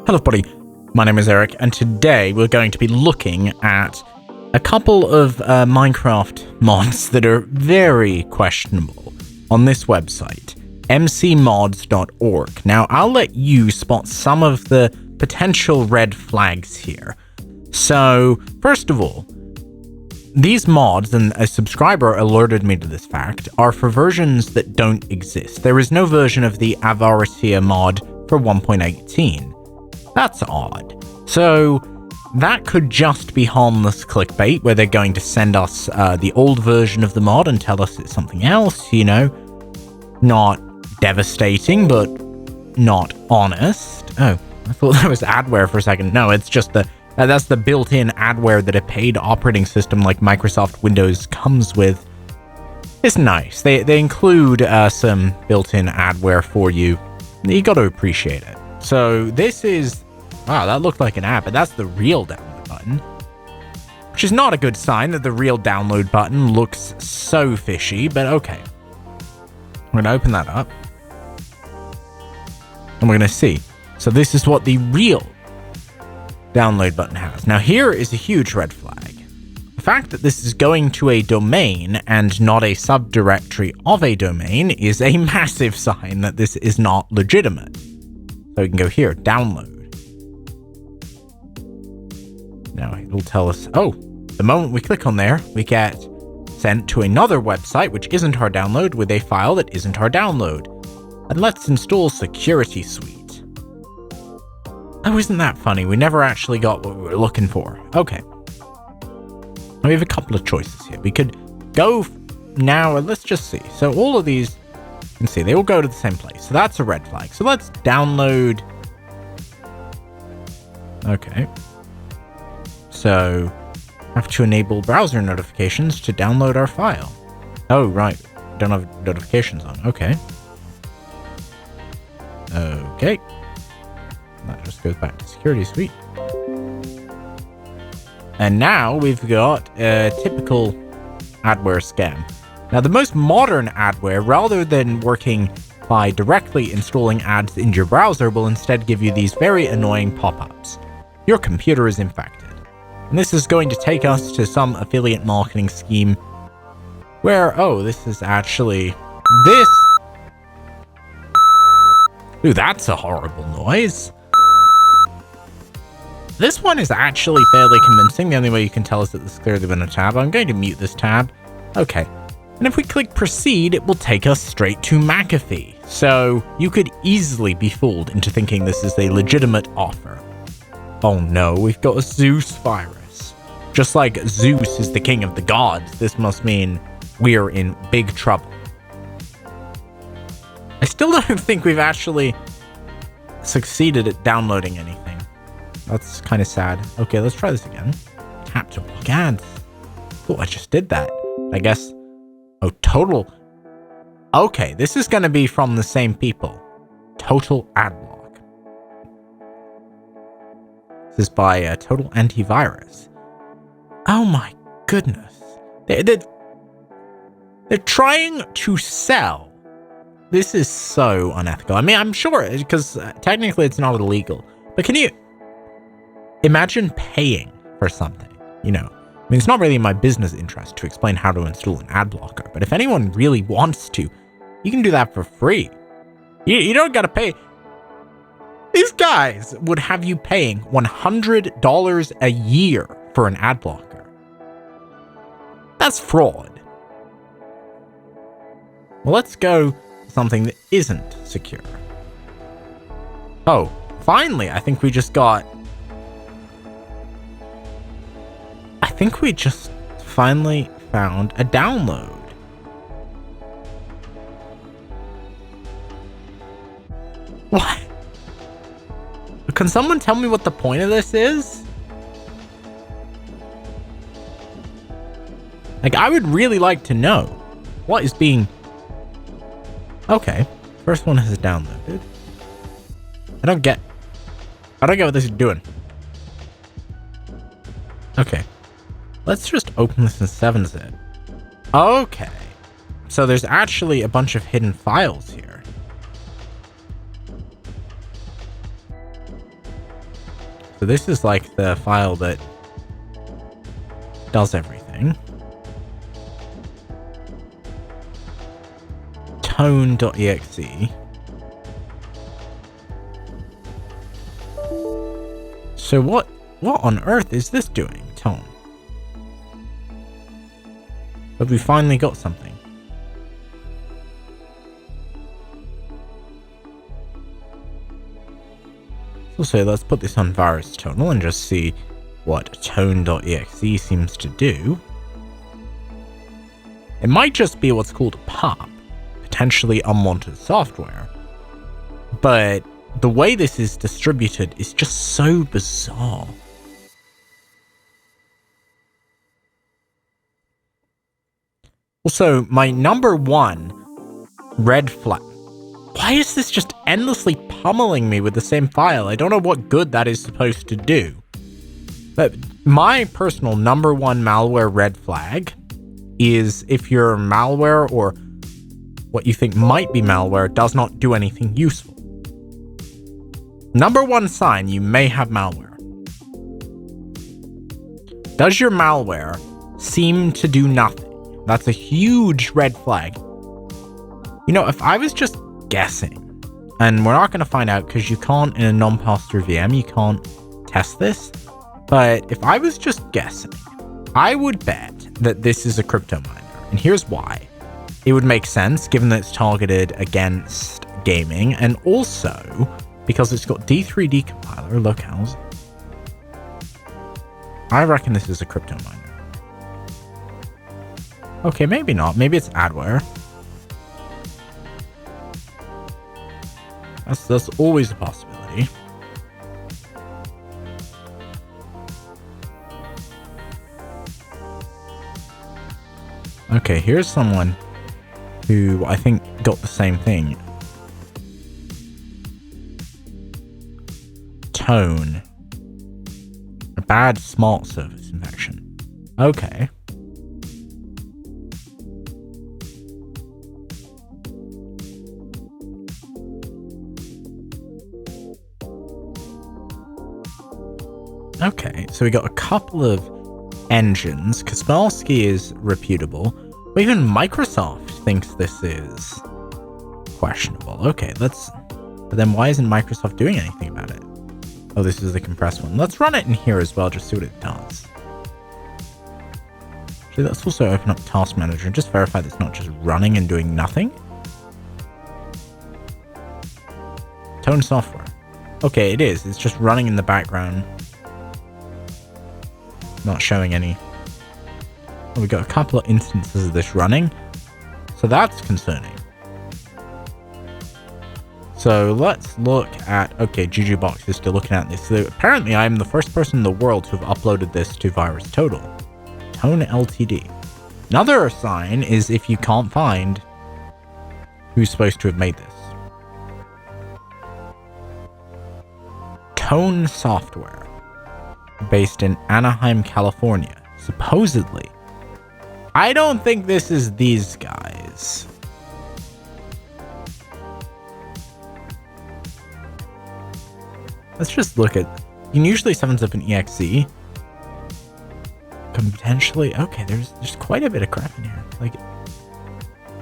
Hello buddy, my name is Eric, and today we're going to be looking at a couple of Minecraft mods that are very questionable on this website, mcmods.org. Now, I'll let you spot some of the potential red flags here. So, first of all, these mods, and a subscriber alerted me to this fact, are for versions that don't exist. There is no version of the Avaricia mod for 1.18. That's odd. So that could just be harmless clickbait, where they're going to send us the old version of the mod and tell us it's something else, you know. Not devastating, but not honest. Oh, I thought that was adware for a second. No, it's just that's the built-in adware that a paid operating system like Microsoft Windows comes with. It's nice. They include some built-in adware for you. You got to appreciate it. So this is, wow, that looked like an ad, but that's the real download button. Which is not a good sign that the real download button looks so fishy, but okay. I'm going to open that up. And we're going to see. So this is what the real download button has. Now here is a huge red flag. The fact that this is going to a domain and not a subdirectory of a domain is a massive sign that this is not legitimate. So we can go here, download. Now it'll tell us, oh, the moment we click on there, we get sent to another website, which isn't our download, with a file that isn't our download. And let's install Security Suite. Oh, isn't that funny? We never actually got what we were looking for. Okay. Now we have a couple of choices here. We could go now, let's just see. So all of these, you can see, they all go to the same place. So that's a red flag. So let's download. Okay. So have to enable browser notifications to download our file. Oh, right. Don't have notifications on. Okay. Okay. That just goes back to Security Suite. And now we've got a typical adware scam. Now, the most modern adware, rather than working by directly installing ads in your browser, will instead give you these very annoying pop-ups. Your computer is infected. And this is going to take us to some affiliate marketing scheme where, oh, this is actually this. Ooh, that's a horrible noise. This one is actually fairly convincing. The only way you can tell is that this has clearly been a tab. I'm going to mute this tab. Okay. And if we click proceed, it will take us straight to McAfee. So you could easily be fooled into thinking this is a legitimate offer. Oh no, we've got a Zeus virus. Just like Zeus is the king of the gods, this must mean we're in big trouble. I still don't think we've actually succeeded at downloading anything. That's kind of sad. Okay, let's try this again. Tap to block ads. Oh, I just did that. I guess. Oh, total. Okay, this is going to be from the same people. Total ad block. This is by Total Antivirus. Oh my goodness. They're trying to sell. This is so unethical. I mean, I'm sure, because technically it's not illegal. But can you imagine paying for something, you know? I mean, it's not really in my business interest to explain how to install an ad blocker, but if anyone really wants to, you can do that for free. You don't gotta pay. These guys would have you paying $100 a year for an ad blocker. That's fraud. Well, let's go to something that isn't secure. Oh, finally, I think we just finally found a download. What? Can someone tell me what the point of this is? Like, I would really like to know what is being... Okay, first one has downloaded. I don't get what this is doing. Okay. Let's just open this in 7-zip. Okay. So there's actually a bunch of hidden files here. So this is like the file that does everything. Tone.exe. So what on earth is this doing, Tone? Have we finally got something? So let's put this on virus tonal and just see what tone.exe seems to do. It might just be what's called a pop, potentially unwanted software. But the way this is distributed is just so bizarre. Also, my number one red flag. Why is this just endlessly pummeling me with the same file? I don't know what good that is supposed to do. But my personal number one malware red flag is if your malware or what you think might be malware does not do anything useful. Number one sign you may have malware. Does your malware seem to do nothing? That's a huge red flag. You know, if I was just guessing, and we're not going to find out because you can't in a non-pass-through VM, you can't test this, but if I was just guessing, I would bet that this is a crypto miner, and here's why. It would make sense given that it's targeted against gaming, and also because it's got D3 decompiler locales. I reckon this is a crypto miner. Okay, maybe not. Maybe it's adware. That's always a possibility. Okay, here's someone who I think got the same thing. Tone. A bad smart service infection. Okay. Okay, so we got a couple of engines. Kaspersky is reputable. But even Microsoft thinks this is questionable. Okay, but then why isn't Microsoft doing anything about it? Oh, this is the compressed one. Let's run it in here as well, just see what it does. Actually, let's also open up Task Manager and just verify that it's not just running and doing nothing. Tone software. Okay, it is. It's just running in the background. Not showing any. Oh, we got a couple of instances of this running, so that's concerning. So let's look at, okay, JujuBox is still looking at this. So apparently I'm the first person in the world to have uploaded this to VirusTotal. Tone Ltd. Another sign is if you can't find who's supposed to have made this. Tone Software. Based in Anaheim, California, supposedly. I don't think this is these guys. Let's just look at. You can usually summon up an exe. Can potentially. Okay, there's quite a bit of crap in here. Like,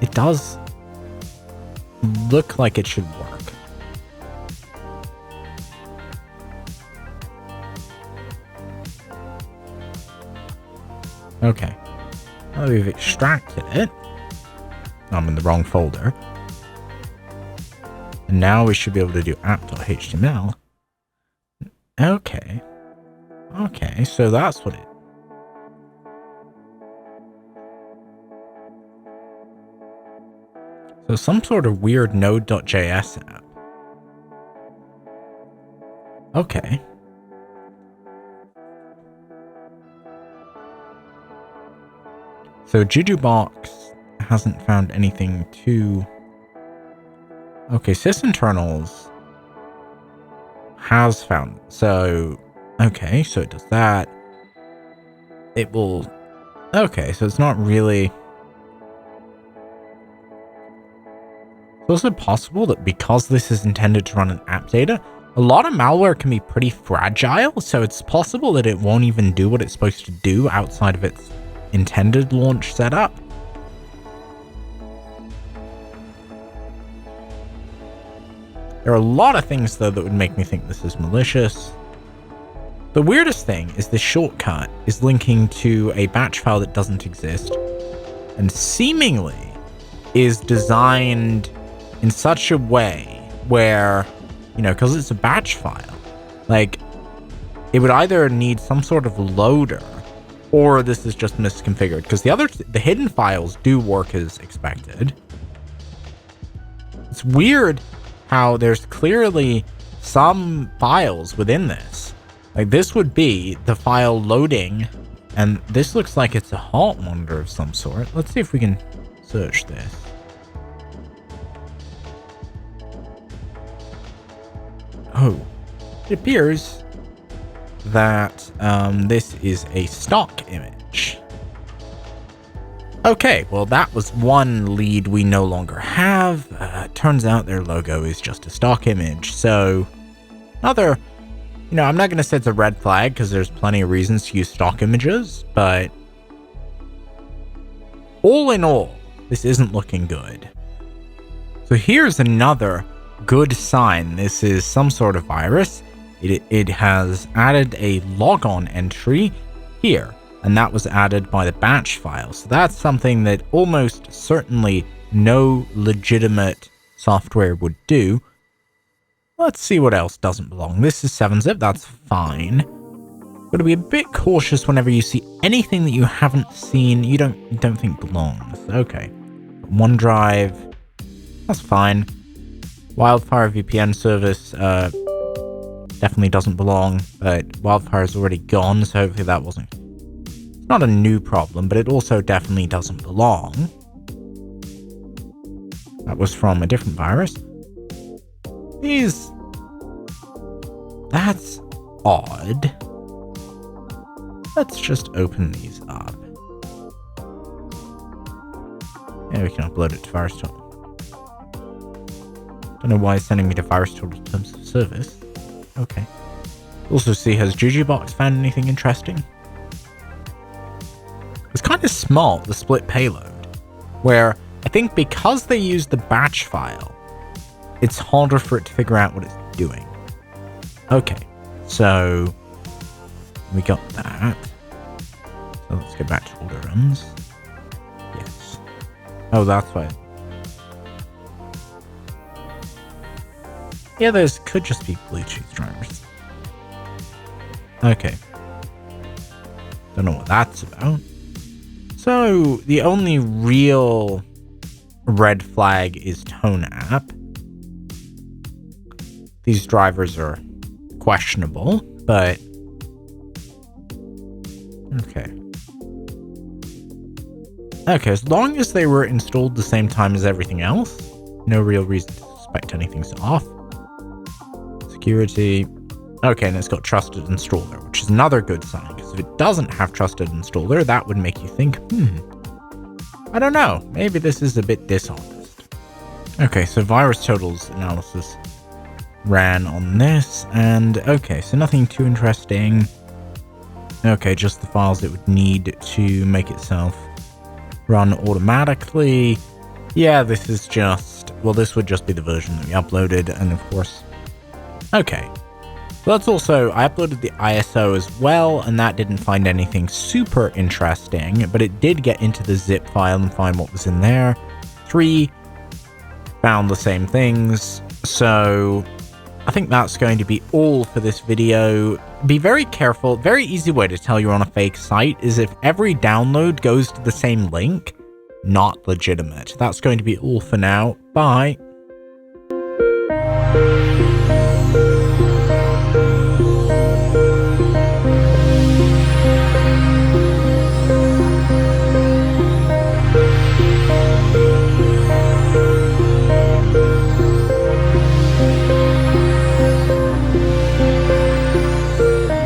it does look like it should work. Okay, now we've extracted it. I'm in the wrong folder. And now we should be able to do app.html. Okay. Okay, so that's what it... So some sort of weird node.js app. Okay. So JujuBox hasn't found anything too... Okay, sysinternals has found... So, okay, so it does that. It will... Okay, so it's not really... It's also possible that because this is intended to run an app data, A lot of malware can be pretty fragile, so it's possible that it won't even do what it's supposed to do outside of its intended launch setup. There are a lot of things, though, that would make me think this is malicious. The weirdest thing is this shortcut is linking to a batch file that doesn't exist, and seemingly is designed in such a way where, you know, because it's a batch file, like, it would either need some sort of loader, or this is just misconfigured, because the hidden files do work as expected. It's weird how there's clearly some files within this. Like, this would be the file loading, and this looks like it's a halt monitor of some sort. Let's see if we can search this. Oh, it appears that this is a stock image. Okay, well, that was one lead we no longer have. Turns out their logo is just a stock image. So, another, you know, I'm not going to say it's a red flag because there's plenty of reasons to use stock images, but all in all, this isn't looking good. So here's another good sign. This is some sort of virus. It has added a logon entry here, and that was added by the batch file. So that's something that almost certainly no legitimate software would do. Let's see what else doesn't belong. This is 7-zip, that's fine. Got to be a bit cautious whenever you see anything that you haven't seen, you don't think belongs. Okay. OneDrive, that's fine. Wildfire VPN service definitely doesn't belong, but Wildfire's already gone, so hopefully that wasn't... It's not a new problem, but it also definitely doesn't belong. That was from a different virus. That's odd. Let's just open these up. Yeah, we can upload it to VirusTotal. Don't know why it's sending me to VirusTotal terms of service. Okay. Also see, has Jujubox found anything interesting? It's kind of smart, the split payload, where I think because they use the batch file, it's harder for it to figure out what it's doing. Okay, so we got that. So let's go back to order runs. Yes. Oh, that's why. Yeah, those could just be Bluetooth drivers. Okay. Don't know what that's about. So, the only real red flag is Tone app. These drivers are questionable, but... Okay. Okay, as long as they were installed the same time as everything else, no real reason to suspect anything's off. Security. Okay, and it's got trusted installer, which is another good sign, because if it doesn't have trusted installer, that would make you think, I don't know, maybe this is a bit dishonest. Okay, so VirusTotal's analysis ran on this, and okay, so nothing too interesting. Okay, just the files it would need to make itself run automatically. Yeah, this is just, well, this would just be the version that we uploaded, and of course, okay. So that's also, I uploaded the ISO as well, and that didn't find anything super interesting, but it did get into the zip file and find what was in there. 3 found the same things, so I think that's going to be all for this video. Be very careful. Very easy way to tell you're on a fake site is if every download goes to the same link, not legitimate. That's going to be all for now. Bye.